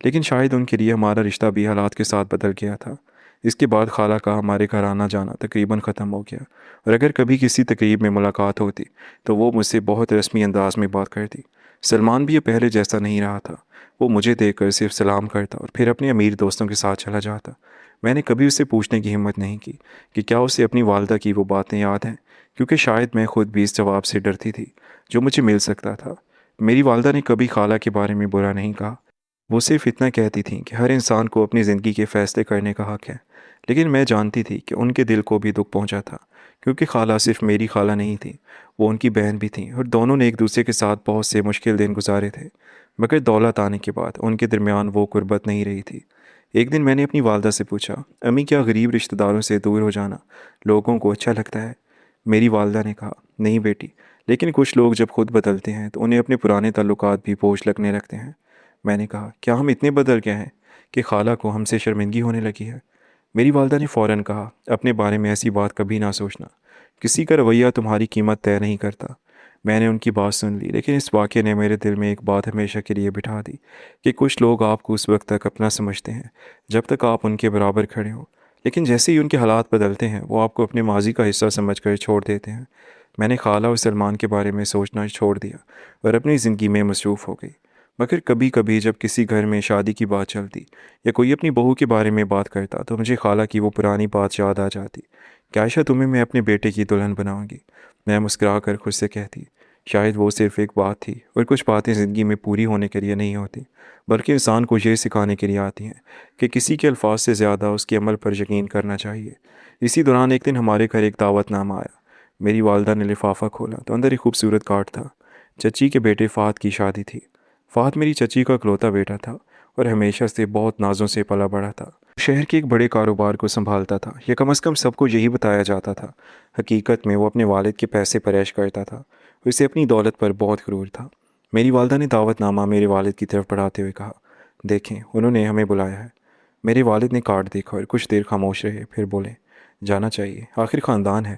لیکن شاید ان کے لیے ہمارا رشتہ بھی حالات کے ساتھ بدل گیا تھا۔ اس کے بعد خالہ کا ہمارے گھر آنا جانا تقریباً ختم ہو گیا، اور اگر کبھی کسی تقریب میں ملاقات ہوتی تو وہ مجھ سے بہت رسمی انداز میں بات کرتی۔ سلمان بھی اب پہلے جیسا نہیں رہا تھا، وہ مجھے دیکھ کر صرف سلام کرتا اور پھر اپنے امیر دوستوں کے ساتھ چلا جاتا۔ میں نے کبھی اسے پوچھنے کی ہمت نہیں کی کہ کیا اسے اپنی والدہ کی وہ باتیں یاد ہیں، کیونکہ شاید میں خود بھی اس جواب سے ڈرتی تھی جو مجھے مل سکتا تھا۔ میری والدہ نے کبھی خالہ کے بارے میں برا نہیں کہا، وہ صرف اتنا کہتی تھیں کہ ہر انسان کو اپنی زندگی کے فیصلے کرنے کا حق ہے۔ لیکن میں جانتی تھی کہ ان کے دل کو بھی دکھ پہنچا تھا، کیونکہ خالہ صرف میری خالہ نہیں تھی، وہ ان کی بہن بھی تھیں، اور دونوں نے ایک دوسرے کے ساتھ بہت سے مشکل دن گزارے تھے۔ مگر دولت آنے کے بعد ان کے درمیان وہ قربت نہیں رہی تھی۔ ایک دن میں نے اپنی والدہ سے پوچھا، امی کیا غریب رشتہ داروں سے دور ہو جانا لوگوں کو اچھا لگتا ہے؟ میری والدہ نے کہا، نہیں بیٹی، لیکن کچھ لوگ جب خود بدلتے ہیں تو انہیں اپنے پرانے تعلقات بھی بوجھ لگنے لگتے ہیں۔ میں نے کہا، کیا ہم اتنے بدل گئے ہیں کہ خالہ کو ہم سے شرمندگی ہونے لگی ہے؟ میری والدہ نے فوراً کہا، اپنے بارے میں ایسی بات کبھی نہ سوچنا، کسی کا رویہ تمہاری قیمت طے نہیں کرتا۔ میں نے ان کی بات سن لی، لیکن اس واقعے نے میرے دل میں ایک بات ہمیشہ کے لیے بٹھا دی کہ کچھ لوگ آپ کو اس وقت تک اپنا سمجھتے ہیں جب تک آپ ان کے برابر کھڑے ہو، لیکن جیسے ہی ان کے حالات بدلتے ہیں وہ آپ کو اپنے ماضی کا حصہ سمجھ کر چھوڑ دیتے ہیں۔ میں نے خالہ اور سلمان کے بارے میں سوچنا چھوڑ دیا اور اپنی زندگی میں مصروف ہو گئی۔ مگر کبھی کبھی جب کسی گھر میں شادی کی بات چلتی یا کوئی اپنی بہو کے بارے میں بات کرتا تو مجھے خالہ کی وہ پرانی بات یاد آ جاتی کہ عائشہ، تمہیں میں اپنے بیٹے کی دلہن بناؤں گی۔ میں مسکرا کر خود سے کہتی، شاید وہ صرف ایک بات تھی، اور کچھ باتیں زندگی میں پوری ہونے کے لیے نہیں ہوتی بلکہ انسان کو یہ سکھانے کے لیے آتی ہیں کہ کسی کے الفاظ سے زیادہ اس کے عمل پر یقین کرنا چاہیے۔ اسی دوران ایک دن ہمارے گھر ایک دعوت نامہ آیا۔ میری والدہ نے لفافہ کھولا تو اندر ایک خوبصورت کارڈ تھا۔ چچی کے بیٹے فہد کی شادی تھی۔ فہد میری چچی کا اکلوتا بیٹا تھا اور ہمیشہ سے بہت نازوں سے پلا بڑا تھا۔ شہر کے ایک بڑے کاروبار کو سنبھالتا تھا، یا کم از کم سب کو یہی بتایا جاتا تھا۔ حقیقت میں وہ اپنے والد کے پیسے پر عیش کرتا تھا، اسے اپنی دولت پر بہت غرور تھا۔ میری والدہ نے دعوت نامہ میرے والد کی طرف بڑھاتے ہوئے کہا، دیکھیں انہوں نے ہمیں بلایا ہے۔ میرے والد نے کارڈ دیکھا اور کچھ دیر خاموش رہے، پھر بولے، جانا چاہیے، آخر خاندان ہے۔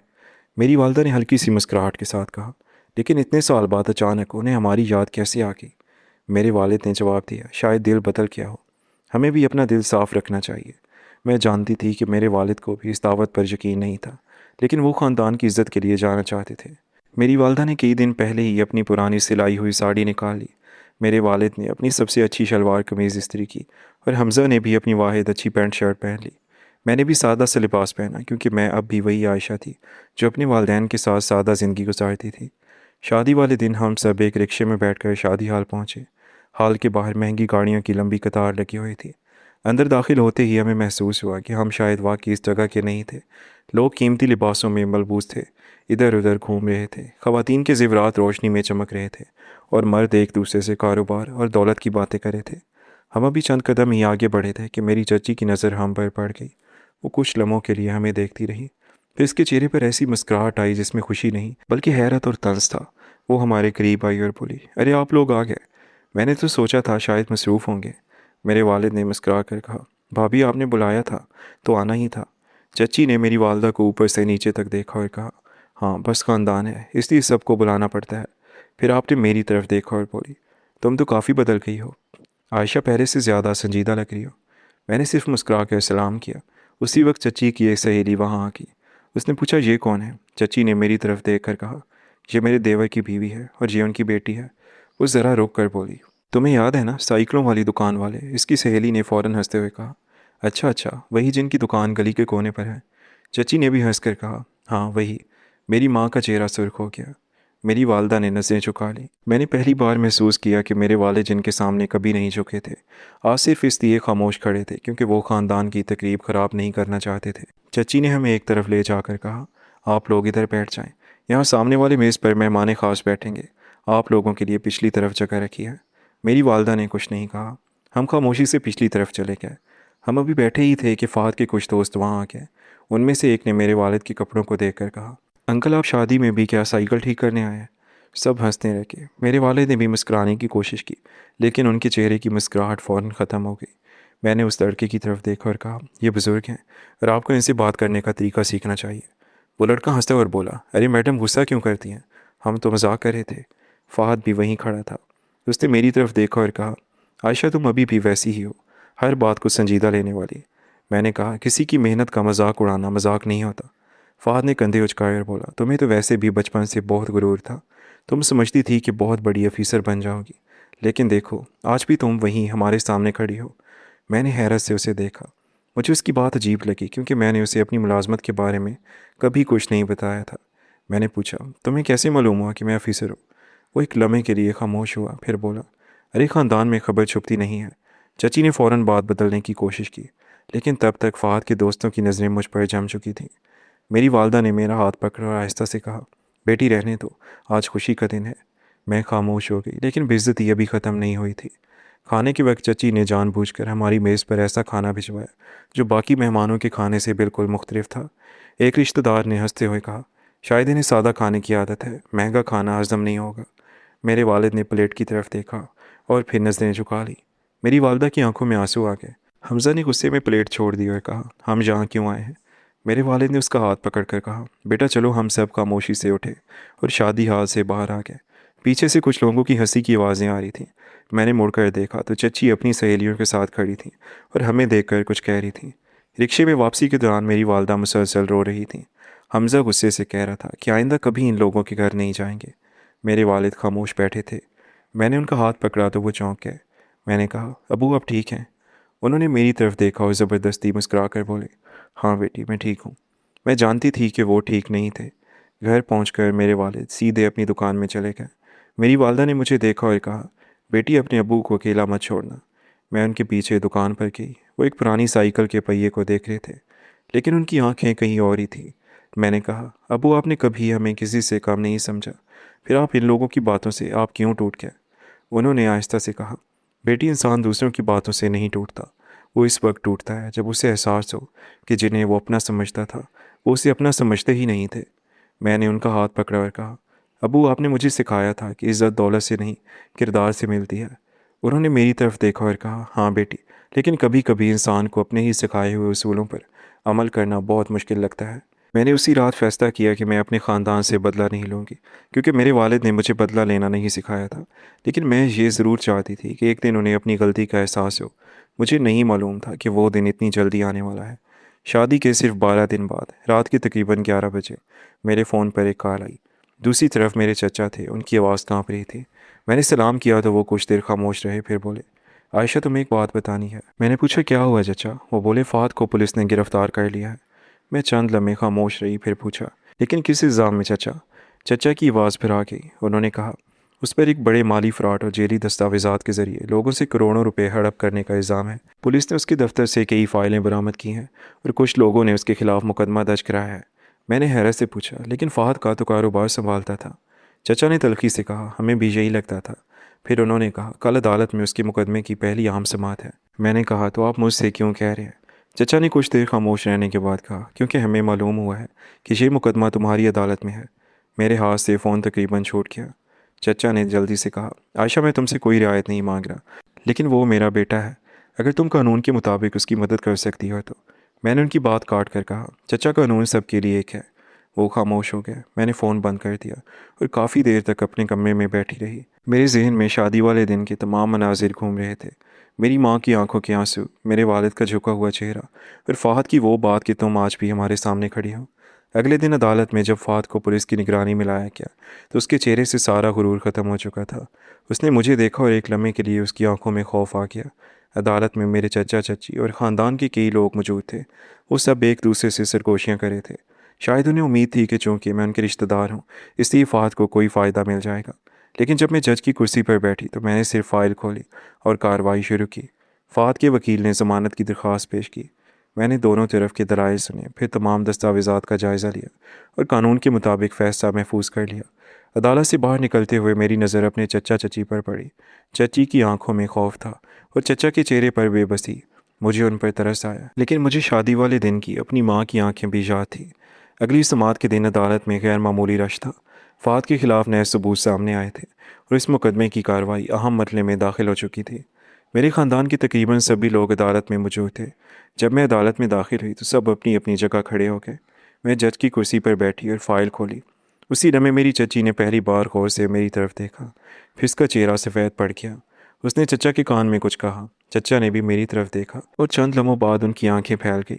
میری والدہ نے ہلکی سی مسکراہٹ کے ساتھ کہا، لیکن اتنے سال بعد اچانک انہیں ہماری یاد کیسے آ گئی؟ میرے والد نے جواب دیا، شاید دل بدل گیا ہو، ہمیں بھی اپنا دل صاف رکھنا چاہیے۔ میں جانتی تھی کہ میرے والد کو بھی اس دعوت پر یقین نہیں تھا، لیکن وہ خاندان کی عزت کے لیے جانا چاہتے تھے۔ میری والدہ نے کئی دن پہلے ہی اپنی پرانی سلائی ہوئی ساڑی نکال لی۔ میرے والد نے اپنی سب سے اچھی شلوار قمیض استری کی، اور حمزہ نے بھی اپنی واحد اچھی پینٹ شرٹ پہن لی۔ میں نے بھی سادہ سا لباس پہنا، کیونکہ میں اب بھی وہی عائشہ تھی جو اپنے والدین کے ساتھ سادہ زندگی گزارتی تھی۔ شادی والے دن ہم سب ایک رکشے میں بیٹھ کر شادی ہال پہنچے۔ ہال کے باہر مہنگی گاڑیوں کی لمبی قطار لگی ہوئی تھی۔ اندر داخل ہوتے ہی ہمیں محسوس ہوا کہ ہم شاید واقعی اس جگہ کے نہیں تھے۔ لوگ قیمتی لباسوں میں ملبوس تھے، ادھر ادھر گھوم رہے تھے۔ خواتین کے زیورات روشنی میں چمک رہے تھے، اور مرد ایک دوسرے سے کاروبار اور دولت کی باتیں کر رہے تھے۔ ہم ابھی چند قدم ہی آگے بڑھے تھے کہ میری چچی کی نظر ہم پر پڑ گئی۔ وہ کچھ لمحوں کے لیے ہمیں دیکھتی رہی، پھر اس کے چہرے پر ایسی مسکراہٹ آئی جس میں خوشی نہیں بلکہ حیرت اور طنز تھا۔ وہ ہمارے قریب آئی اور بولی، ارے آپ لوگ آ گئے، میں نے تو سوچا تھا شاید مصروف ہوں گے۔ میرے والد نے مسکرا کر کہا، بھابھی آپ نے بلایا تھا تو آنا ہی تھا۔ چچی نے میری والدہ کو اوپر سے نیچے تک دیکھا اور کہا، ہاں بس خاندان ہے، اس لیے سب کو بلانا پڑتا ہے۔ پھر آپ نے میری طرف دیکھا اور بولی، تم تو کافی بدل گئی ہو، عائشہ پہلے سے زیادہ سنجیدہ لگ رہی ہو۔ میں نے صرف مسکرا کر سلام کیا۔ اسی وقت چچی کی ایک سہیلی وہاں آ گئی۔ اس نے پوچھا، یہ کون ہے؟ چچی نے میری طرف دیکھ کر کہا، یہ میرے دیور کی بیوی ہے اور یہ ان کی بیٹی ہے۔ وہ ذرا رک کر بولی، تمہیں یاد ہے نا سائیکلوں والی دکان والے؟ اس کی سہیلی نے فوراً ہنستے ہوئے کہا، اچھا اچھا، وہی جن کی دکان گلی کے کونے پر ہے۔ چچی نے بھی ہنس کر کہا، ہاں وہی۔ میری ماں کا چہرہ سرخ ہو گیا۔ میری والدہ نے نظریں جھکا لی۔ میں نے پہلی بار محسوس کیا کہ میرے والد جن کے سامنے کبھی نہیں جھکے تھے، آج صرف اس لیے خاموش کھڑے تھے کیونکہ وہ خاندان کی تقریب خراب نہیں کرنا چاہتے تھے۔ چچی نے ہمیں ایک طرف لے جا کر کہا، آپ لوگ ادھر بیٹھ جائیں، یہاں سامنے والے میز پر مہمان خاص بیٹھیں گے، آپ لوگوں کے لیے پچھلی طرف جگہ رکھی ہے۔ میری والدہ نے کچھ نہیں کہا۔ ہم خاموشی سے پچھلی طرف چلے گئے۔ ہم ابھی بیٹھے ہی تھے کہ فہد کے کچھ دوست وہاں آ گئے۔ ان میں سے ایک نے میرے والد کے کپڑوں کو دیکھ کر کہا، انکل آپ شادی میں بھی کیا سائیکل ٹھیک کرنے آئے ہیں؟ سب ہنسنے لگے۔ میرے والد نے بھی مسکرانے کی کوشش کی، لیکن ان کے چہرے کی مسکراہٹ فوراً ختم ہو گئی۔ میں نے اس لڑکے کی طرف دیکھا اور کہا، یہ بزرگ ہیں اور آپ کو ان سے بات کرنے کا طریقہ سیکھنا چاہیے۔ وہ لڑکا ہنستا اور بولا، ارے میڈم غصہ کیوں کرتی ہیں، ہم تو مذاق کر رہے تھے۔ فہد بھی وہیں کھڑا تھا۔ اس نے میری طرف دیکھا اور کہا، عائشہ تم ابھی بھی ویسی ہی ہو، ہر بات کو سنجیدہ لینے والی۔ میں نے کہا کسی کی محنت کا مذاق اڑانا مذاق نہیں ہوتا۔ فہد نے کندھے اچکائے اور بولا تمہیں تو ویسے بھی بچپن سے بہت غرور تھا، تم سمجھتی تھی کہ بہت بڑی افیسر بن جاؤ گی، لیکن دیکھو آج بھی تم وہیں ہمارے سامنے کھڑی ہو۔ میں نے حیرت سے اسے دیکھا۔ مجھے اس کی بات عجیب لگی کیونکہ میں نے اسے اپنی ملازمت کے بارے میں کبھی کچھ نہیں بتایا تھا۔ میں نے پوچھا تمہیں کیسے معلوم ہوا کہ میں افیسر ہوں؟ وہ ایک لمحے کے لیے خاموش ہوا، پھر بولا ارے خاندان میں خبر چھپتی نہیں ہے۔ چچی نے فوراً بات بدلنے کی کوشش کی، لیکن تب تک فہد کے دوستوں کی نظریں مجھ پر جم چکی تھیں۔ میری والدہ نے میرا ہاتھ پکڑا اور آہستہ سے کہا بیٹی رہنے دو، آج خوشی کا دن ہے۔ میں خاموش ہو گئی، لیکن بے عزتی ابھی ختم نہیں ہوئی تھی۔ کھانے کے وقت چچی نے جان بوجھ کر ہماری میز پر ایسا کھانا بھجوایا جو باقی مہمانوں کے کھانے سے بالکل مختلف تھا۔ ایک رشتہ دار نے ہنستے ہوئے کہا شاید انہیں سادہ کھانے کی عادت ہے، مہنگا کھانا ہضم نہیں ہوگا۔ میرے والد نے پلیٹ کی طرف دیکھا اور پھر نظریں جھکا لی۔ میری والدہ کی آنکھوں میں آنسو آ گئے۔ حمزہ نے غصے میں پلیٹ چھوڑ دی اور کہا ہم یہاں کیوں آئے ہیں؟ میرے والد نے اس کا ہاتھ پکڑ کر کہا بیٹا چلو ہم سب خاموشی سے اٹھے اور شادی ہال سے باہر آ گئے۔ پیچھے سے کچھ لوگوں کی ہنسی کی آوازیں آ رہی تھیں۔ میں نے مڑ کر دیکھا تو چچی اپنی سہیلیوں کے ساتھ کھڑی تھیں اور ہمیں دیکھ کر کچھ کہہ رہی تھیں۔ رکشے میں واپسی کے دوران میری والدہ مسلسل رو رہی تھیں۔ حمزہ غصے سے کہہ رہا تھا کہ آئندہ کبھی ان لوگوں کے گھر نہیں جائیں گے۔ میرے والد خاموش بیٹھے تھے۔ میں نے ان کا ہاتھ پکڑا تو وہ چونک گئے۔ میں نے کہا ابو آپ ٹھیک ہیں؟ انہوں نے میری طرف دیکھا اور زبردستی مسکرا کر بولے ہاں بیٹی میں ٹھیک ہوں۔ میں جانتی تھی کہ وہ ٹھیک نہیں تھے۔ گھر پہنچ کر میرے والد سیدھے اپنی دکان میں چلے گئے۔ میری والدہ نے مجھے دیکھا اور کہا بیٹی اپنے ابو کو اکیلا مت چھوڑنا۔ میں ان کے پیچھے دکان پر گئی۔ وہ ایک پرانی سائیکل کے پہیے کو دیکھ رہے تھے، لیکن ان کی آنکھیں کہیں اور ہی تھیں۔ میں نے کہا ابو آپ نے کبھی ہمیں کسی سے کم نہیں سمجھا، پھر آپ ان لوگوں کی باتوں سے آپ کیوں ٹوٹ گئے؟ انہوں نے آہستہ سے کہا بیٹی انسان دوسروں کی باتوں سے نہیں ٹوٹتا، وہ اس وقت ٹوٹتا ہے جب اسے احساس ہو کہ جنہیں وہ اپنا سمجھتا تھا وہ اسے اپنا سمجھتے ہی نہیں تھے۔ میں نے ان کا ہاتھ پکڑا اور کہا ابو آپ نے مجھے سکھایا تھا کہ عزت دولت سے نہیں کردار سے ملتی ہے۔ انہوں نے میری طرف دیکھا اور کہا ہاں بیٹی، لیکن کبھی کبھی انسان کو اپنے ہی سکھائے ہوئے اصولوں پر عمل کرنا بہت مشکل لگتا ہے۔ میں نے اسی رات فیصلہ کیا کہ میں اپنے خاندان سے بدلہ نہیں لوں گی، کیونکہ میرے والد نے مجھے بدلہ لینا نہیں سکھایا تھا، لیکن میں یہ ضرور چاہتی تھی کہ ایک دن انہیں اپنی غلطی کا احساس ہو۔ مجھے نہیں معلوم تھا کہ وہ دن اتنی جلدی آنے والا ہے۔ شادی کے صرف 12 دن بعد رات کے تقریباً 11 بجے میرے فون پر ایک کال آئی۔ دوسری طرف میرے چچا تھے، ان کی آواز کانپ رہی تھی۔ میں نے سلام کیا تو وہ کچھ دیر خاموش رہے، پھر بولے عائشہ تمہیں ایک بات بتانی ہے۔ میں نے پوچھا کیا ہوا چچا؟ وہ بولے فہد کو پولیس نے گرفتار کر لیا ہے۔ میں چند لمحے خاموش رہی، پھر پوچھا لیکن کس الزام میں چچا؟ چچا کی آواز پھر آ گئی۔ انہوں نے کہا اس پر ایک بڑے مالی فراڈ اور جیلی دستاویزات کے ذریعے لوگوں سے کروڑوں روپے ہڑپ کرنے کا الزام ہے۔ پولیس نے اس کے دفتر سے کئی فائلیں برآمد کی ہیں اور کچھ لوگوں نے اس کے خلاف مقدمہ درج کرایا ہے۔ میں نے حیرت سے پوچھا لیکن فہد کا تو کاروبار سنبھالتا تھا۔ چچا نے تلخی سے کہا ہمیں بھی یہی لگتا تھا۔ پھر انہوں نے کہا کل عدالت میں اس کے مقدمے کی پہلی اہم سماعت ہے۔ میں نے کہا تو آپ مجھ سے کیوں کہہ رہے ہیں؟ چچا نے کچھ دیر خاموش رہنے کے بعد کہا کیونکہ ہمیں معلوم ہوا ہے کہ یہ مقدمہ تمہاری عدالت میں ہے۔ میرے ہاتھ سے فون تقریباً چھوٹ گیا۔ چچا نے جلدی سے کہا عائشہ میں تم سے کوئی رعایت نہیں مانگ رہا، لیکن وہ میرا بیٹا ہے، اگر تم قانون کے مطابق اس کی مدد کر سکتی ہو تو۔ میں نے ان کی بات کاٹ کر کہا چچا قانون سب کے لیے ایک ہے۔ وہ خاموش ہو گئے۔ میں نے فون بند کر دیا اور کافی دیر تک اپنے کمرے میں بیٹھی رہی۔ میرے ذہن میں شادی والے دن کے تمام مناظر گھوم رہے تھے۔ میری ماں کی آنکھوں کے آنسو، میرے والد کا جھکا ہوا چہرہ اور فہد کی وہ بات کہ تم آج بھی ہمارے سامنے کھڑی ہو۔ اگلے دن عدالت میں جب فہد کو پولیس کی نگرانی میں لایا گیا تو اس کے چہرے سے سارا غرور ختم ہو چکا تھا۔ اس نے مجھے دیکھا اور ایک لمحے کے لیے اس کی آنکھوں میں خوف آ گیا۔ عدالت میں میرے چچا چچی اور خاندان کے کئی لوگ موجود تھے۔ وہ سب ایک دوسرے سے سرگوشیاں کر رہے تھے۔ شاید انہیں امید تھی کہ چونکہ میں ان کے رشتہ دار ہوں اس لیے فہد کو کوئی فائدہ مل جائے گا، لیکن جب میں جج کی کرسی پر بیٹھی تو میں نے صرف فائل کھولی اور کارروائی شروع کی۔ فہد کے وکیل نے ضمانت کی درخواست پیش کی۔ میں نے دونوں طرف کے دلائل سنے، پھر تمام دستاویزات کا جائزہ لیا اور قانون کے مطابق فیصلہ محفوظ کر لیا۔ عدالت سے باہر نکلتے ہوئے میری نظر اپنے چچا چچی پر پڑی۔ چچی کی آنکھوں میں خوف تھا اور چچا کے چہرے پر بے بسی۔ مجھے ان پر ترس آیا، لیکن مجھے شادی والے دن کی اپنی ماں کی آنکھیں بھی یاد تھیں۔ اگلی سماعت کے دن عدالت میں غیر معمولی رش تھا۔ فہد کے خلاف نئے ثبوت سامنے آئے تھے اور اس مقدمے کی کارروائی اہم مرحلے میں داخل ہو چکی تھی۔ میرے خاندان کے تقریباً سبھی لوگ عدالت میں موجود تھے۔ جب میں عدالت میں داخل ہوئی تو سب اپنی اپنی جگہ کھڑے ہو گئے۔ میں جج کی کرسی پر بیٹھی اور فائل کھولی۔ اسی لمحے میری چچی نے پہلی بار غور سے میری طرف دیکھا، پھر اس کا چہرہ سفید پڑ گیا۔ اس نے چچا کے کان میں کچھ کہا۔ چچا نے بھی میری طرف دیکھا اور چند لمحوں بعد ان کی آنکھیں پھیل گئی۔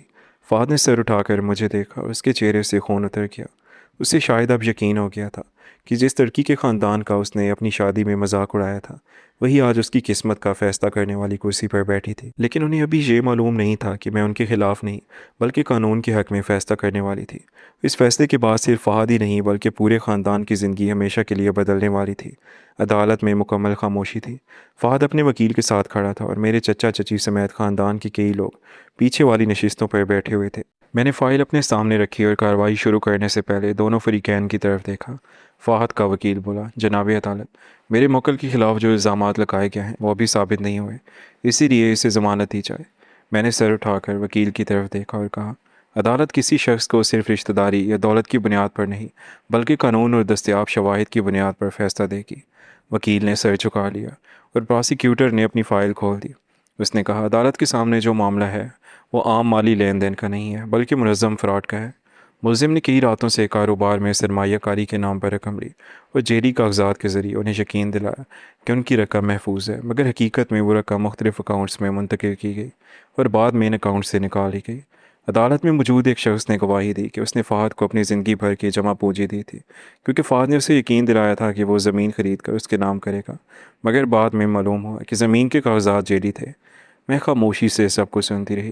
فہد نے سر اٹھا کر مجھے دیکھا اور اس کے چہرے سے خون اتر گیا۔ اسے شاید اب یقین ہو گیا تھا کہ جس لڑکی کے خاندان کا اس نے اپنی شادی میں مذاق اڑایا تھا وہی آج اس کی قسمت کا فیصلہ کرنے والی کرسی پر بیٹھی تھی۔ لیکن انہیں ابھی یہ معلوم نہیں تھا کہ میں ان کے خلاف نہیں بلکہ قانون کے حق میں فیصلہ کرنے والی تھی۔ اس فیصلے کے بعد صرف فہد ہی نہیں بلکہ پورے خاندان کی زندگی ہمیشہ کے لیے بدلنے والی تھی۔ عدالت میں مکمل خاموشی تھی۔ فہد اپنے وکیل کے ساتھ کھڑا تھا اور میرے چچا چچی سمیت خاندان کے کئی لوگ پیچھے والی نشستوں پر بیٹھے ہوئے تھے۔ میں نے فائل اپنے سامنے رکھی اور کارروائی شروع کرنے سے پہلے دونوں فریقین کی طرف دیکھا۔ فہد کا وکیل بولا، جناب عدالت، میرے موکل کے خلاف جو الزامات لگائے گئے ہیں وہ ابھی ثابت نہیں ہوئے، اسی لیے اسے ضمانت دی جائے۔ میں نے سر اٹھا کر وکیل کی طرف دیکھا اور کہا، عدالت کسی شخص کو صرف رشتہ داری یا دولت کی بنیاد پر نہیں بلکہ قانون اور دستیاب شواہد کی بنیاد پر فیصلہ دے گی۔ وکیل نے سر جھکا لیا اور پراسیکیوٹر نے اپنی فائل کھول دی۔ اس نے کہا، عدالت کے سامنے جو معاملہ ہے وہ عام مالی لین دین کا نہیں ہے بلکہ منظم فراڈ کا ہے۔ ملزم نے کئی راتوں سے کاروبار میں سرمایہ کاری کے نام پر رقم لی اور جعلی کاغذات کے ذریعے انہیں یقین دلایا کہ ان کی رقم محفوظ ہے، مگر حقیقت میں وہ رقم مختلف اکاؤنٹس میں منتقل کی گئی اور بعد میں ان اکاؤنٹ سے نکالی گئی۔ عدالت میں موجود ایک شخص نے گواہی دی کہ اس نے فہد کو اپنی زندگی بھر کی جمع پونجی دی تھی، کیونکہ فہد نے اسے یقین دلایا تھا کہ وہ زمین خرید کر اس کے نام کرے گا، مگر بعد میں معلوم ہوا کہ زمین کے کاغذات جعلی تھے۔ میں خاموشی سے سب کو سنتی رہی،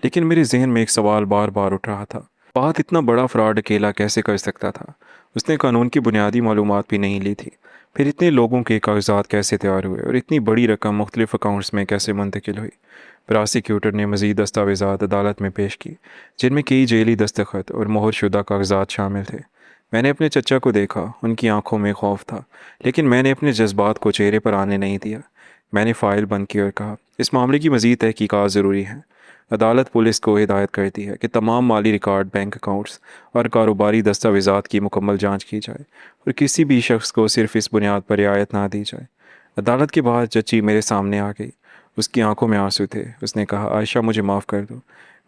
لیکن میرے ذہن میں ایک سوال بار بار اٹھ رہا تھا، فہد اتنا بڑا فراڈ اکیلا کیسے کر سکتا تھا؟ اس نے قانون کی بنیادی معلومات بھی نہیں لی تھی، پھر اتنے لوگوں کے کاغذات کیسے تیار ہوئے اور اتنی بڑی رقم مختلف اکاؤنٹس میں کیسے منتقل ہوئی؟ پراسیکیوٹر نے مزید دستاویزات عدالت میں پیش کی، جن میں کئی جعلی دستخط اور مہر شدہ کاغذات شامل تھے۔ میں نے اپنے چچا کو دیکھا، ان کی آنکھوں میں خوف تھا، لیکن میں نے اپنے جذبات کو چہرے پر آنے نہیں دیا۔ میں نے فائل بند کی اور کہا، اس معاملے کی مزید تحقیقات ضروری ہیں۔ عدالت پولیس کو ہدایت کرتی ہے کہ تمام مالی ریکارڈ، بینک اکاؤنٹس اور کاروباری دستاویزات کی مکمل جانچ کی جائے اور کسی بھی شخص کو صرف اس بنیاد پر رعایت نہ دی جائے۔ عدالت کے بعد چچی میرے سامنے آ گئی، اس کی آنکھوں میں آنسو تھے۔ اس نے کہا، عائشہ مجھے معاف کر دو۔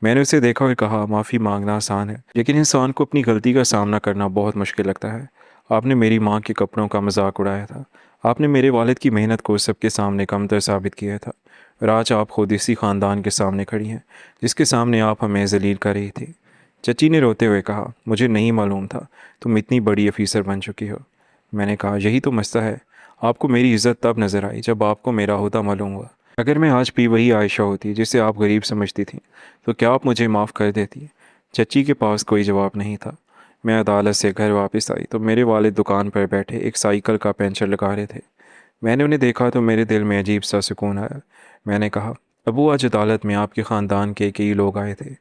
میں نے اسے دیکھا اور کہا، معافی مانگنا آسان ہے لیکن انسان کو اپنی غلطی کا سامنا کرنا بہت مشکل لگتا ہے۔ آپ نے میری ماں کے کپڑوں کا مذاق اڑایا تھا، آپ نے میرے والد کی محنت کو سب کے سامنے کمتر ثابت کیا تھا، اور آج آپ خود اسی خاندان کے سامنے کھڑی ہیں جس کے سامنے آپ ہمیں ذلیل کر رہی تھی۔ چچی نے روتے ہوئے کہا، مجھے نہیں معلوم تھا تم اتنی بڑی افیسر بن چکی ہو۔ میں نے کہا، یہی تو مسئلہ ہے، آپ کو میری عزت تب نظر آئی جب آپ کو میرا عہدہ معلوم ہوا۔ اگر میں آج بھی وہی عائشہ ہوتی جسے آپ غریب سمجھتی تھیں تو کیا آپ مجھے معاف کر دیتی؟ چچی کے پاس کوئی جواب نہیں تھا۔ میں عدالت سے گھر واپس آئی تو میرے والد دکان پر بیٹھے ایک سائیکل کا پنچر لگا رہے تھے۔ میں نے انہیں دیکھا تو میرے دل میں عجیب سا سکون آیا۔ میں نے کہا، ابو آج عدالت میں آپ کے خاندان کے کئی لوگ آئے تھے۔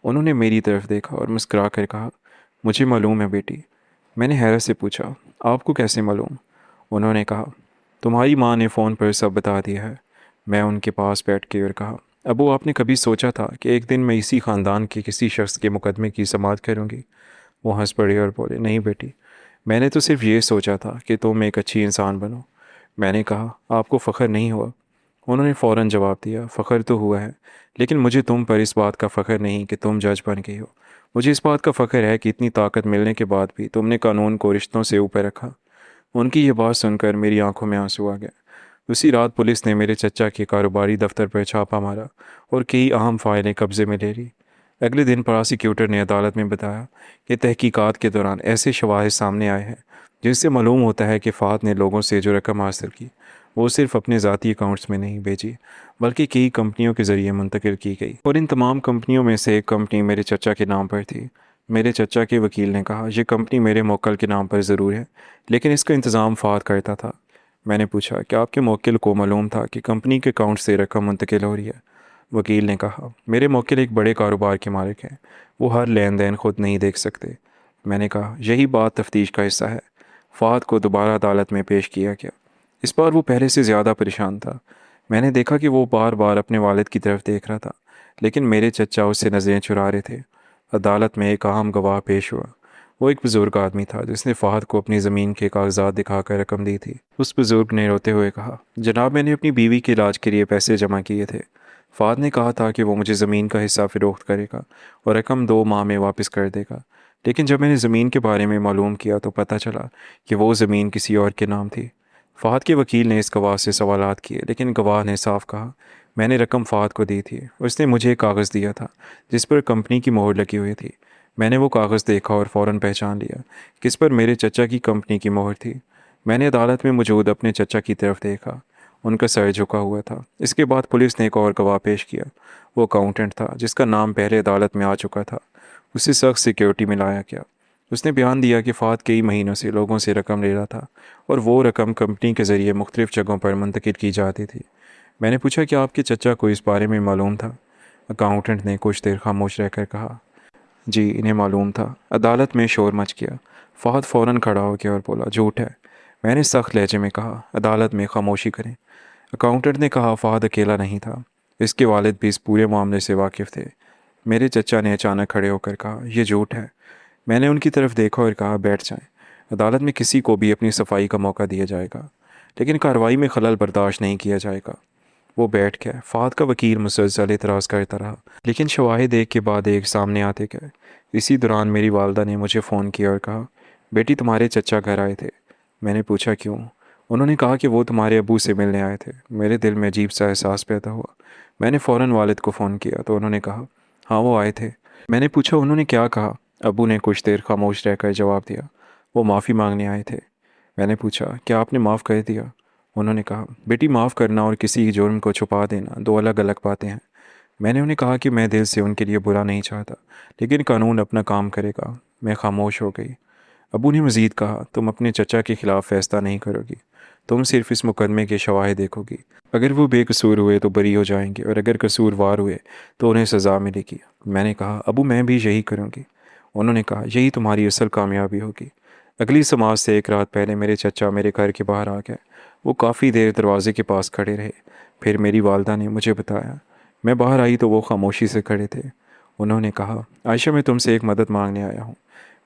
انہوں نے میری طرف دیکھا اور مسکرا کر کہا، مجھے معلوم ہے بیٹی۔ میں نے حیرت سے پوچھا، آپ کو کیسے معلوم؟ انہوں نے کہا، تمہاری ماں نے فون پر سب بتا دیا ہے۔ میں ان کے پاس بیٹھ کے اور کہا، ابو آپ نے کبھی سوچا تھا کہ ایک دن میں اسی خاندان کے کسی شخص کے مقدمے کی سماعت کروں گی؟ وہ ہنس پڑے اور بولے، نہیں بیٹی، میں نے تو صرف یہ سوچا تھا کہ تم ایک اچھی انسان بنو۔ میں نے کہا، آپ کو فخر نہیں ہوا؟ انہوں نے فوراً جواب دیا، فخر تو ہوا ہے لیکن مجھے تم پر اس بات کا فخر نہیں کہ تم جج بن گئی ہو۔ مجھے اس بات کا فخر ہے کہ اتنی طاقت ملنے کے بعد بھی تم نے قانون کو رشتوں سے اوپر رکھا۔ ان کی یہ بات سن کر میری آنکھوں میں آنسو آ گیا۔ اسی رات پولیس نے میرے چچا کے کاروباری دفتر پر چھاپا مارا اور کئی اہم فائلیں قبضے میں لے لی۔ اگلے دن پراسیکیوٹر نے عدالت میں بتایا کہ تحقیقات کے دوران ایسے شواہد سامنے آئے ہیں جن سے معلوم ہوتا ہے کہ فہد نے لوگوں سے جو رقم حاصل کی وہ صرف اپنے ذاتی اکاؤنٹس میں نہیں بھیجی بلکہ کئی کمپنیوں کے ذریعے منتقل کی گئی، اور ان تمام کمپنیوں میں سے ایک کمپنی میرے چچا کے نام پر تھی۔ میرے چچا کے وکیل نے کہا، یہ کمپنی میرے موکل کے نام پر ضرور ہے لیکن اس کا انتظام فہد کرتا تھا۔ میں نے پوچھا، کیا آپ کے موکل کو معلوم تھا کہ کمپنی کے اکاؤنٹ سے رقم منتقل ہو رہی ہے؟ وکیل نے کہا، میرے موکل ایک بڑے کاروبار کے مالک ہیں، وہ ہر لین دین خود نہیں دیکھ سکتے۔ میں نے کہا، یہی بات تفتیش کا حصہ ہے۔ فہد کو دوبارہ عدالت میں پیش کیا گیا۔ اس بار وہ پہلے سے زیادہ پریشان تھا۔ میں نے دیکھا کہ وہ بار بار اپنے والد کی طرف دیکھ رہا تھا لیکن میرے چچا اس سے نظریں چرا رہے تھے۔ عدالت میں ایک اہم گواہ پیش ہوا۔ وہ ایک بزرگ آدمی تھا جس نے فہد کو اپنی زمین کے کاغذات دکھا کر رقم دی تھی۔ اس بزرگ نے روتے ہوئے کہا، جناب میں نے اپنی بیوی کے علاج کے لیے پیسے جمع کیے تھے۔ فہد نے کہا تھا کہ وہ مجھے زمین کا حصہ فروخت کرے گا اور رقم 2 ماہ میں واپس کر دے گا، لیکن جب میں نے زمین کے بارے میں معلوم کیا تو پتہ چلا کہ وہ زمین کسی اور کے نام تھی۔ فہد کے وکیل نے اس گواہ سے سوالات کیے، لیکن گواہ نے صاف کہا، میں نے رقم فہد کو دی تھی، اس نے مجھے ایک کاغذ دیا تھا جس پر کمپنی کی مہر لگی ہوئی تھی۔ میں نے وہ کاغذ دیکھا اور فوراً پہچان لیا کہ اس پر میرے چچا کی کمپنی کی مہر تھی۔ میں نے عدالت میں موجود اپنے چچا کی طرف دیکھا، ان کا سر جھکا ہوا تھا۔ اس کے بعد پولیس نے ایک اور گواہ پیش کیا۔ وہ اکاؤنٹنٹ تھا جس کا نام پہلے عدالت میں آ چکا تھا۔ اسے سخت سیکیورٹی میں لایا گیا۔ اس نے بیان دیا کہ فہد کئی مہینوں سے لوگوں سے رقم لے رہا تھا اور وہ رقم کمپنی کے ذریعے مختلف جگہوں پر منتقل کی جاتی تھی۔ میں نے پوچھا کہ آپ کے چچا کو اس بارے میں معلوم تھا؟ اکاؤنٹنٹ نے کچھ دیر خاموش رہ کر کہا، جی انہیں معلوم تھا۔ عدالت میں شور مچ گیا۔ فہد فوراً کھڑا ہو گیا اور بولا، جھوٹ ہے۔ میں نے سخت لہجے میں کہا، عدالت میں خاموشی کریں۔ اکاؤنٹنٹ نے کہا، فہد اکیلا نہیں تھا، اس کے والد بھی اس پورے معاملے سے واقف تھے۔ میرے چچا نے اچانک کھڑے ہو کر کہا، یہ جھوٹ ہے۔ میں نے ان کی طرف دیکھا اور کہا، بیٹھ جائیں، عدالت میں کسی کو بھی اپنی صفائی کا موقع دیا جائے گا، لیکن کارروائی میں خلل برداشت نہیں کیا جائے گا۔ وہ بیٹھ گئے۔ فہد کا وکیل مسلسل اعتراض کرتا رہا، لیکن شواہد ایک کے بعد ایک سامنے آتے گئے۔ اسی دوران میری والدہ نے مجھے فون کیا اور کہا، بیٹی تمہارے چچا گھر آئے تھے۔ میں نے پوچھا کیوں؟ انہوں نے کہا کہ وہ تمہارے ابو سے ملنے آئے تھے۔ میرے دل میں عجیب سا احساس پیدا ہوا۔ میں نے فوراً والد کو فون کیا تو انہوں نے کہا، ہاں وہ آئے تھے۔ میں نے پوچھا انہوں نے کیا کہا؟ ابو نے کچھ دیر خاموش رہ کر جواب دیا، وہ معافی مانگنے آئے تھے۔ میں نے پوچھا، کیا آپ نے معاف کر دیا؟ انہوں نے کہا، بیٹی معاف کرنا اور کسی جرم کو چھپا دینا دو الگ الگ باتیں ہیں۔ میں نے انہیں کہا کہ میں دل سے ان کے لیے برا نہیں چاہتا، لیکن قانون اپنا کام کرے گا۔ میں خاموش ہو گئی۔ ابو نے مزید کہا، تم اپنے چچا کے خلاف فیصلہ نہیں کرو گی، تم صرف اس مقدمے کے شواہد دیکھو گی۔ اگر وہ بے قصور ہوئے تو بری ہو جائیں گے، اور اگر قصوروار ہوئے تو انہیں سزا ملے گی۔ میں نے کہا، ابو میں بھی یہی کروں گی۔ انہوں نے کہا، یہی تمہاری اصل کامیابی ہوگی۔ اگلی سماعت سے ایک رات پہلے میرے چچا میرے گھر کے باہر آ گئے۔ وہ کافی دیر دروازے کے پاس کھڑے رہے۔ پھر میری والدہ نے مجھے بتایا۔ میں باہر آئی تو وہ خاموشی سے کھڑے تھے۔ انہوں نے کہا، عائشہ میں تم سے ایک مدد مانگنے آیا ہوں۔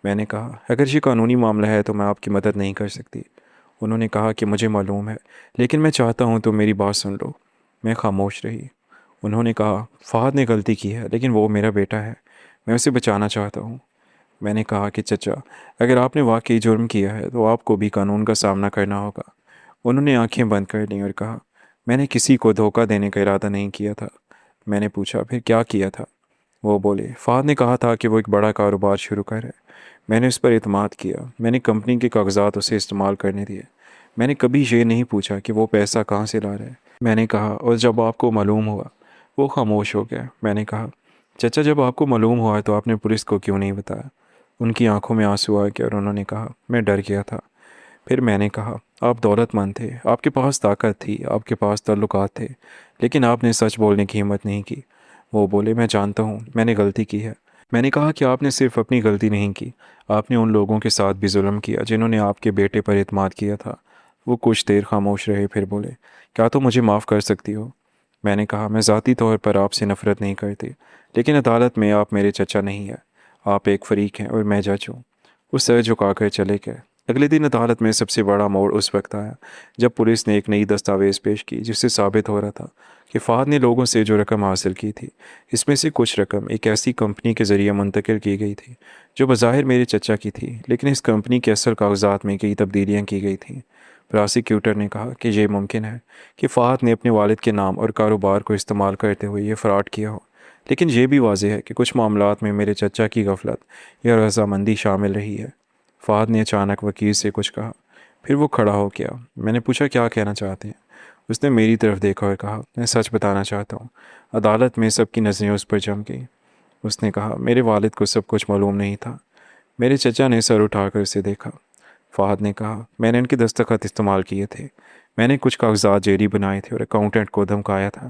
میں نے کہا، اگر یہ قانونی معاملہ ہے تو میں آپ کی مدد نہیں کر سکتی۔ انہوں نے کہا کہ مجھے معلوم ہے، لیکن میں چاہتا ہوں تم میری بات سن لو۔ میں خاموش رہی۔ انہوں نے کہا، فہد نے غلطی کی ہے، لیکن وہ میرا بیٹا ہے، میں اسے بچانا چاہتا ہوں۔ میں نے کہا کہ چچا، اگر آپ نے واقعی جرم کیا ہے تو آپ کو بھی قانون کا سامنا کرنا ہوگا۔ انہوں نے آنکھیں بند کر لیں اور کہا، میں نے کسی کو دھوکہ دینے کا ارادہ نہیں کیا تھا۔ میں نے پوچھا، پھر کیا کیا تھا؟ وہ بولے، فہد نے کہا تھا کہ وہ ایک بڑا کاروبار شروع کرے۔ میں نے اس پر اعتماد کیا۔ میں نے کمپنی کے کاغذات اسے استعمال کرنے دیے۔ میں نے کبھی یہ نہیں پوچھا کہ وہ پیسہ کہاں سے لا رہے ہیں۔ میں نے کہا، اور جب آپ کو معلوم ہوا؟ وہ خاموش ہو گیا۔ میں نے کہا، چچا جب آپ کو معلوم ہوا تو آپ نے پولیس کو کیوں نہیں بتایا؟ ان کی آنکھوں میں آنسو آ گیا اور انہوں نے کہا، میں ڈر گیا تھا۔ پھر میں نے کہا، آپ دولت مند تھے، آپ کے پاس طاقت تھی، آپ کے پاس تعلقات تھے، لیکن آپ نے سچ بولنے کی ہمت نہیں کی۔ وہ بولے، میں جانتا ہوں میں نے غلطی کی ہے۔ میں نے کہا کہ آپ نے صرف اپنی غلطی نہیں کی، آپ نے ان لوگوں کے ساتھ بھی ظلم کیا جنہوں نے آپ کے بیٹے پر اعتماد کیا تھا۔ وہ کچھ دیر خاموش رہے، پھر بولے، کیا تم مجھے معاف کر سکتی ہو؟ میں نے کہا، میں ذاتی طور پر آپ سے نفرت نہیں کرتی، لیکن عدالت میں آپ میرے چچا نہیں ہیں، آپ ایک فریق ہیں اور میں جج ہوں۔ وہ سر جھکا کر چلے گئے۔ اگلے دن عدالت میں سب سے بڑا موڑ اس وقت آیا جب پولیس نے ایک نئی دستاویز پیش کی جس سے ثابت ہو رہا تھا کہ فہد نے لوگوں سے جو رقم حاصل کی تھی، اس میں سے کچھ رقم ایک ایسی کمپنی کے ذریعے منتقل کی گئی تھی جو بظاہر میرے چچا کی تھی، لیکن اس کمپنی کے اصل کاغذات میں کئی تبدیلیاں کی گئی تھیں۔ پراسیکیوٹر نے کہا کہ یہ ممکن ہے کہ فہد نے اپنے والد کے نام اور کاروبار کو استعمال کرتے ہوئے یہ فراڈ کیا ہو، لیکن یہ بھی واضح ہے کہ کچھ معاملات میں میرے چچا کی غفلت یا رضامندی شامل رہی ہے۔ فہد نے اچانک وکیل سے کچھ کہا، پھر وہ کھڑا ہو گیا۔ میں نے پوچھا، کیا کہنا چاہتے ہیں؟ اس نے میری طرف دیکھا اور کہا، میں سچ بتانا چاہتا ہوں۔ عدالت میں سب کی نظریں اس پر جم گئیں۔ اس نے کہا، میرے والد کو سب کچھ معلوم نہیں تھا۔ میرے چچا نے سر اٹھا کر اسے دیکھا۔ فہد نے کہا، میں نے ان کے دستخط استعمال کیے تھے، میں نے کچھ کاغذات جعلی بنائے تھے اور اکاؤنٹنٹ کو دھمکایا تھا۔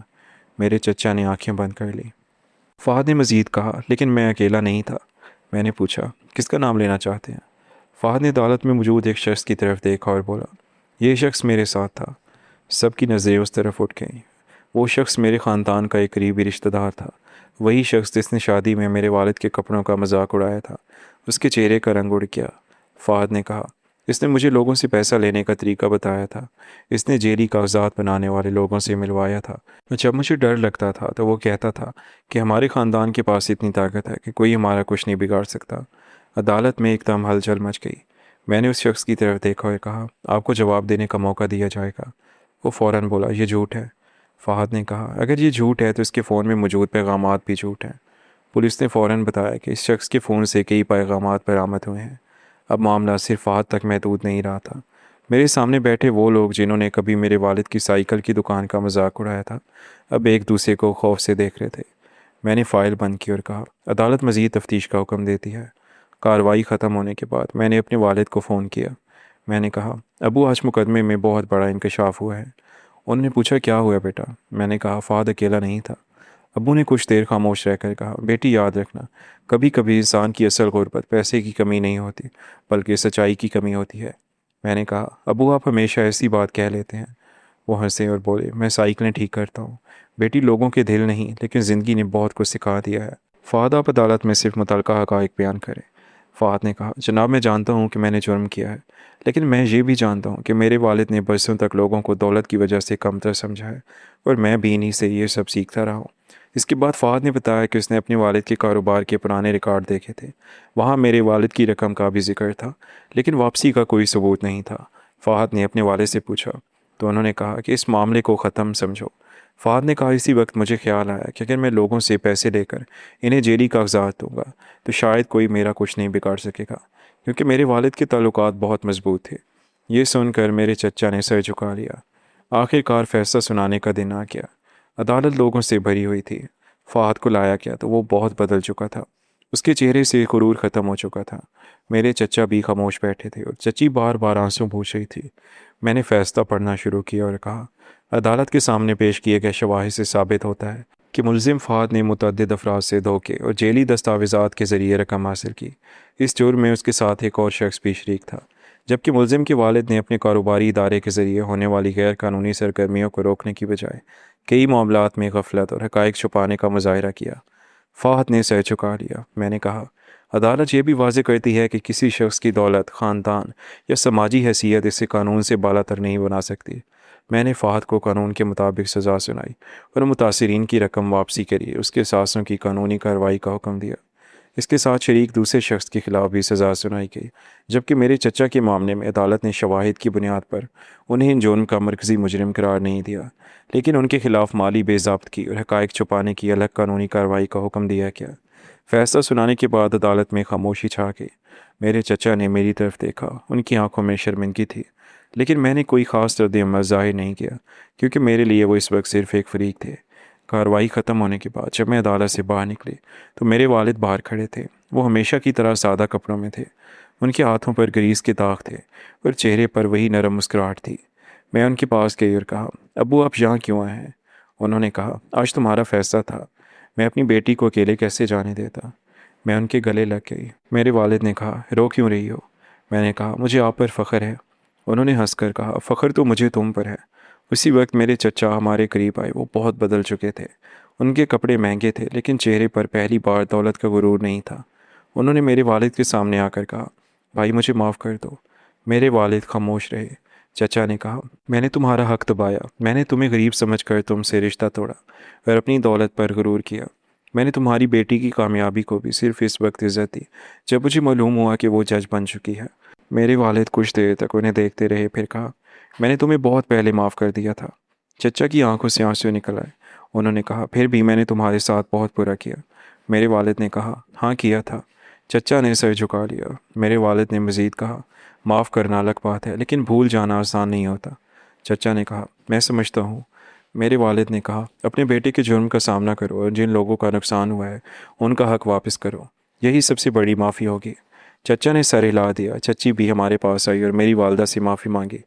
میرے چچا نے آنکھیں بند کر لی۔ فہد نے مزید کہا، لیکن میں اکیلا نہیں تھا۔ میں نے پوچھا، کس کا نام لینا چاہتے ہیں؟ فہد نے عدالت میں موجود ایک شخص کی طرف دیکھا اور بولا، یہ شخص میرے ساتھ تھا۔ سب کی نظریں اس طرف اٹھ گئیں۔ وہ شخص میرے خاندان کا ایک قریبی رشتہ دار تھا، وہی شخص جس نے شادی میں میرے والد کے کپڑوں کا مذاق اڑایا تھا۔ اس کے چہرے کا رنگ اڑ گیا۔ فہد نے کہا، اس نے مجھے لوگوں سے پیسہ لینے کا طریقہ بتایا تھا، اس نے جعلی کاغذات بنانے والے لوگوں سے ملوایا تھا۔ جب مجھے ڈر لگتا تھا تو وہ کہتا تھا کہ ہمارے خاندان کے پاس اتنی طاقت ہے کہ کوئی ہمارا کچھ نہیں بگاڑ سکتا۔ عدالت میں ایک دم ہلچل مچ گئی۔ میں نے اس شخص کی طرف دیکھا اور کہا، آپ کو جواب دینے کا موقع دیا جائے گا۔ وہ فوراً بولا، یہ جھوٹ ہے۔ فہد نے کہا، اگر یہ جھوٹ ہے تو اس کے فون میں موجود پیغامات بھی جھوٹ ہیں۔ پولیس نے فوراً بتایا کہ اس شخص کے فون سے کئی پیغامات برآمد ہوئے ہیں۔ اب معاملہ صرف فہد تک محدود نہیں رہا تھا۔ میرے سامنے بیٹھے وہ لوگ جنہوں نے کبھی میرے والد کی سائیکل کی دکان کا مذاق اڑایا تھا، اب ایک دوسرے کو خوف سے دیکھ رہے تھے۔ میں نے فائل بند کی اور کہا، عدالت مزید تفتیش کا حکم دیتی ہے۔ کارروائی ختم ہونے کے بعد میں نے اپنے والد کو فون کیا۔ میں نے کہا، ابو آج مقدمے میں بہت بڑا انکشاف ہوا ہے۔ انہوں نے پوچھا، کیا ہوا بیٹا؟ میں نے کہا، فہد اکیلا نہیں تھا۔ ابو نے کچھ دیر خاموش رہ کر کہا، بیٹی یاد رکھنا، کبھی کبھی انسان کی اصل غربت پیسے کی کمی نہیں ہوتی بلکہ سچائی کی کمی ہوتی ہے۔ میں نے کہا، ابو آپ ہمیشہ ایسی بات کہہ لیتے ہیں۔ وہ ہنسے اور بولے، میں سائیکلیں ٹھیک کرتا ہوں بیٹی، لوگوں کے دل نہیں لیکن زندگی نے بہت کچھ سکھا دیا ہے۔ فہد، آپ عدالت میں صرف متعلقہ حقائق بیان کریں۔ فہد نے کہا، جناب میں جانتا ہوں کہ میں نے جرم کیا ہے، لیکن میں یہ بھی جانتا ہوں کہ میرے والد نے برسوں تک لوگوں کو دولت کی وجہ سے کمتر سمجھا ہے، اور میں بھی انہی سے یہ سب سیکھتا رہا ہوں۔ اس کے بعد فہد نے بتایا کہ اس نے اپنے والد کے کاروبار کے پرانے ریکارڈ دیکھے تھے۔ وہاں میرے والد کی رقم کا بھی ذکر تھا، لیکن واپسی کا کوئی ثبوت نہیں تھا۔ فہد نے اپنے والد سے پوچھا تو انہوں نے کہا کہ اس معاملے کو ختم سمجھو۔ فہد نے کہا، اسی وقت مجھے خیال آیا کہ اگر میں لوگوں سے پیسے لے کر انہیں جیلی کاغذات دوں گا تو شاید کوئی میرا کچھ نہیں بگاڑ سکے گا، کیونکہ میرے والد کے تعلقات بہت مضبوط تھے۔ یہ سن کر میرے چچا نے سر جھکا لیا۔ آخر کار فیصلہ سنانے کا دن آ گیا۔ عدالت لوگوں سے بھری ہوئی تھی۔ فہد کو لایا گیا تو وہ بہت بدل چکا تھا۔ اس کے چہرے سے غرور ختم ہو چکا تھا۔ میرے چچا بھی خاموش بیٹھے تھے اور چچی بار بار آنسو پوچھ رہی تھی۔ میں نے فیصلہ پڑھنا شروع کیا اور کہا، عدالت کے سامنے پیش کیے گئے شواہد سے ثابت ہوتا ہے کہ ملزم فہد نے متعدد افراد سے دھوکے اور جیلی دستاویزات کے ذریعے رقم حاصل کی۔ اس جرم میں اس کے ساتھ ایک اور شخص بھی شریک تھا، جبکہ ملزم کے والد نے اپنے کاروباری ادارے کے ذریعے ہونے والی غیر قانونی سرگرمیوں کو روکنے کی بجائے کئی معاملات میں غفلت اور حقائق چھپانے کا مظاہرہ کیا۔ فہد نے سر جھکا لیا۔ میں نے کہا، عدالت یہ بھی واضح کرتی ہے کہ کسی شخص کی دولت، خاندان یا سماجی حیثیت اسے قانون سے بالا تر نہیں بنا سکتی۔ میں نے فہد کو قانون کے مطابق سزا سنائی اور متاثرین کی رقم واپسی کے لیے اس کے ساسوں کی قانونی کارروائی کا حکم دیا۔ اس کے ساتھ شریک دوسرے شخص کے خلاف بھی سزا سنائی گئی، جبکہ میرے چچا کے معاملے میں عدالت نے شواہد کی بنیاد پر انہیں ان جرم کا مرکزی مجرم قرار نہیں دیا، لیکن ان کے خلاف مالی بے ضابطگی اور حقائق چھپانے کی الگ قانونی کارروائی کا حکم دیا گیا۔ فیصلہ سنانے کے بعد عدالت میں خاموشی چھا گئی۔ میرے چچا نے میری طرف دیکھا، ان کی آنکھوں میں شرمندگی تھی، لیکن میں نے کوئی خاص رد عمل ظاہر نہیں کیا، کیونکہ میرے لیے وہ اس وقت صرف ایک فریق تھے۔ کارروائی ختم ہونے کے بعد جب میں عدالت سے باہر نکلی تو میرے والد باہر کھڑے تھے۔ وہ ہمیشہ کی طرح سادہ کپڑوں میں تھے۔ ان کے ہاتھوں پر گریز کے داغ تھے اور چہرے پر وہی نرم مسکراہٹ تھی۔ میں ان کے پاس گئی اور کہا، ابو آپ یہاں کیوں آئے ہیں؟ انہوں نے کہا، آج تمہارا فیصلہ تھا، میں اپنی بیٹی کو اکیلے کیسے جانے دیتا۔ میں ان کے گلے لگ گئی۔ میرے والد نے کہا، رو کیوں رہی ہو؟ میں نے کہا، مجھے آپ پر فخر ہے۔ انہوں نے ہنس کر کہا، فخر تو مجھے تم پر ہے۔ اسی وقت میرے چچا ہمارے قریب آئے۔ وہ بہت بدل چکے تھے۔ ان کے کپڑے مہنگے تھے، لیکن چہرے پر پہلی بار دولت کا غرور نہیں تھا۔ انہوں نے میرے والد کے سامنے آ کر کہا، بھائی مجھے معاف کر دو۔ میرے والد خاموش رہے۔ چچا نے کہا، میں نے تمہارا حق دبایا، میں نے تمہیں غریب سمجھ کر تم سے رشتہ توڑا اور اپنی دولت پر غرور کیا۔ میں نے تمہاری بیٹی کی کامیابی کو بھی صرف اس وقت عزت دی جب مجھے معلوم ہوا کہ وہ جج بن چکی ہے۔ میرے والد کچھ دیر تک انہیں دیکھتے رہے، پھر کہا، میں نے تمہیں بہت پہلے معاف کر دیا تھا۔ چچا کی آنکھوں سے آنسو نکل آئے۔ انہوں نے کہا، پھر بھی میں نے تمہارے ساتھ بہت برا کیا۔ میرے والد نے کہا، ہاں کیا تھا۔ چچا نے سر جھکا لیا۔ میرے والد نے مزید کہا، معاف کرنا الگ بات ہے، لیکن بھول جانا آسان نہیں ہوتا۔ چچا نے کہا، میں سمجھتا ہوں۔ میرے والد نے کہا، اپنے بیٹے کے جرم کا سامنا کرو اور جن لوگوں کا نقصان ہوا ہے ان کا حق واپس کرو، یہی سب سے بڑی معافی ہوگی۔ چچا نے سر ہلا دیا۔ چچی بھی ہمارے پاس آئی اور میری والدہ سے معافی مانگی۔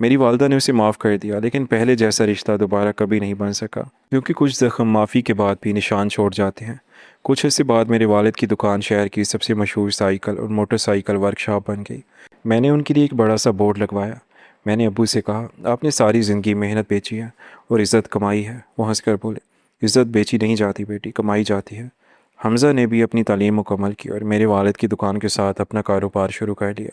میری والدہ نے اسے معاف کر دیا، لیکن پہلے جیسا رشتہ دوبارہ کبھی نہیں بن سکا، کیونکہ کچھ زخم معافی کے بعد بھی نشان چھوڑ جاتے ہیں۔ کچھ عرصے بعد میرے والد کی دکان شہر کی سب سے مشہور سائیکل اور موٹر سائیکل ورکشاپ بن گئی۔ میں نے ان کے لیے ایک بڑا سا بورڈ لگوایا۔ میں نے ابو سے کہا، آپ نے ساری زندگی محنت بیچی ہے اور عزت کمائی ہے۔ وہ ہنس کر بولے، عزت بیچی نہیں جاتی بیٹی، کمائی جاتی ہے۔ حمزہ نے بھی اپنی تعلیم مکمل کی اور میرے والد کی دکان کے ساتھ اپنا کاروبار شروع کر لیا۔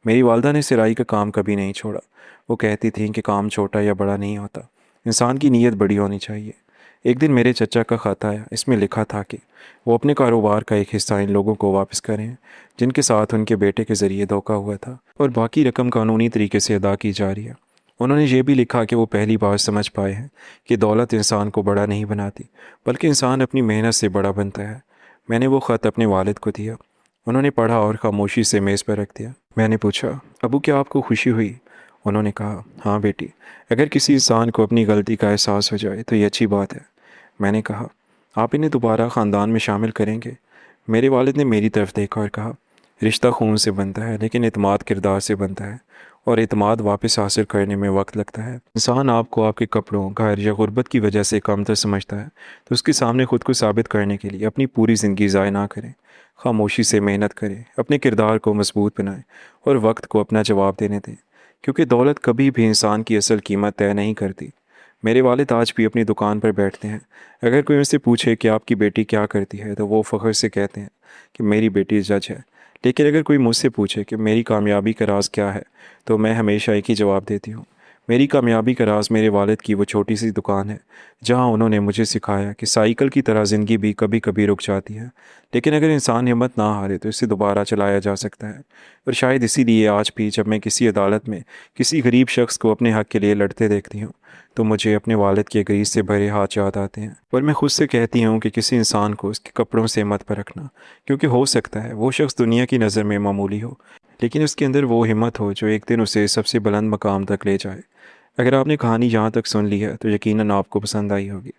میری والدہ نے سرائی کا کام کبھی نہیں چھوڑا۔ وہ کہتی تھیں کہ کام چھوٹا یا بڑا نہیں ہوتا، انسان کی نیت بڑی ہونی چاہیے۔ ایک دن میرے چچا کا خط آیا۔ اس میں لکھا تھا کہ وہ اپنے کاروبار کا ایک حصہ ان لوگوں کو واپس کریں جن کے ساتھ ان کے بیٹے کے ذریعے دھوکہ ہوا تھا، اور باقی رقم قانونی طریقے سے ادا کی جا رہی ہے۔ انہوں نے یہ بھی لکھا کہ وہ پہلی بار سمجھ پائے ہیں کہ دولت انسان کو بڑا نہیں بناتی، بلکہ انسان اپنی محنت سے بڑا بنتا ہے۔ میں نے وہ خط اپنے والد کو دیا۔ انہوں نے پڑھا اور خاموشی سے میز پر رکھ دیا۔ میں نے پوچھا، ابو کیا آپ کو خوشی ہوئی؟ انہوں نے کہا، ہاں بیٹی، اگر کسی انسان کو اپنی غلطی کا احساس ہو جائے تو یہ اچھی بات ہے۔ میں نے کہا، آپ انہیں دوبارہ خاندان میں شامل کریں گے؟ میرے والد نے میری طرف دیکھا اور کہا، رشتہ خون سے بنتا ہے لیکن اعتماد کردار سے بنتا ہے، اور اعتماد واپس حاصل کرنے میں وقت لگتا ہے۔ انسان آپ کو آپ کے کپڑوں، گھر یا غربت کی وجہ سے کمتر سمجھتا ہے تو اس کے سامنے خود کو ثابت کرنے کے لیے اپنی پوری زندگی ضائع نہ کریں۔ خاموشی سے محنت کریں، اپنے کردار کو مضبوط بنائیں اور وقت کو اپنا جواب دینے دیں، کیونکہ دولت کبھی بھی انسان کی اصل قیمت طے نہیں کرتی۔ میرے والد آج بھی اپنی دکان پر بیٹھتے ہیں۔ اگر کوئی ان سے پوچھے کہ آپ کی بیٹی کیا کرتی ہے تو وہ فخر سے کہتے ہیں کہ میری بیٹی جج ہے۔ لیکن اگر کوئی مجھ سے پوچھے کہ میری کامیابی کا راز کیا ہے تو میں ہمیشہ ایک ہی جواب دیتی ہوں، میری کامیابی کا راز میرے والد کی وہ چھوٹی سی دکان ہے جہاں انہوں نے مجھے سکھایا کہ سائیکل کی طرح زندگی بھی کبھی کبھی رک جاتی ہے، لیکن اگر انسان ہمت نہ ہارے تو اسے دوبارہ چلایا جا سکتا ہے۔ اور شاید اسی لیے آج بھی جب میں کسی عدالت میں کسی غریب شخص کو اپنے حق کے لیے لڑتے دیکھتی ہوں تو مجھے اپنے والد کے گریز سے بھرے ہاتھ یاد آتے ہیں۔ اور میں خود سے کہتی ہوں کہ کسی انسان کو اس کے کپڑوں سے مت پرکھنا، کیونکہ ہو سکتا ہے وہ شخص دنیا کی نظر میں معمولی ہو، لیکن اس کے اندر وہ ہمت ہو جو ایک دن اسے سب سے بلند مقام تک لے جائے۔ اگر آپ نے کہانی یہاں تک سن لی ہے تو یقیناً آپ کو پسند آئی ہوگی۔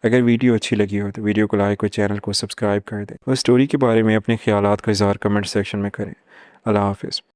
اگر ویڈیو اچھی لگی ہو تو ویڈیو کو لائک اور چینل کو سبسکرائب کر دیں، اور اسٹوری کے بارے میں اپنے خیالات کا اظہار کمنٹ سیکشن میں کریں۔ اللہ حافظ۔